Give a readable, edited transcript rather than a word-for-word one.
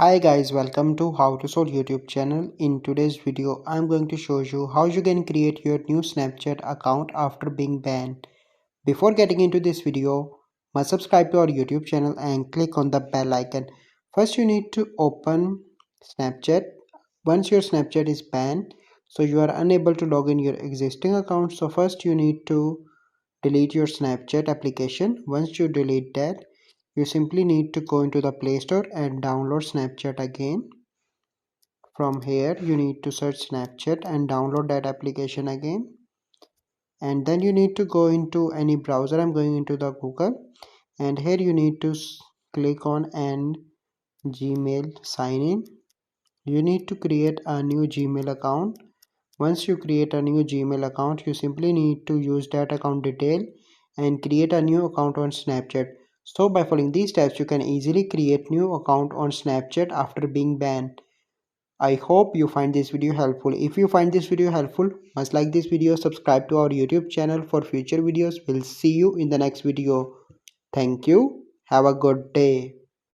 Hi guys, welcome to How to Solve YouTube channel. In today's video, I'm going to show you how you can create your new Snapchat account after being banned. Before getting into this video, must subscribe to our YouTube channel and click on the bell icon. First, you need to open Snapchat. Once your Snapchat is banned, so you are unable to log in your existing account. So first you need to delete your Snapchat application. Once you delete that, you simply need to go into the Play Store and download Snapchat again. From here you need to search Snapchat and download that application again, and then you need to go into any browser. I'm going into the Google, and here you need to click on and Gmail sign in. You need to create a new Gmail account. Once you create a new Gmail account, you simply need to use that account detail and create a new account on Snapchat. So by following these steps, you can easily create new account on Snapchat after being banned. I hope you find this video helpful. If you find this video helpful, must like this video, subscribe to our YouTube channel for future videos. We'll see you in the next video. Thank you. Have a good day.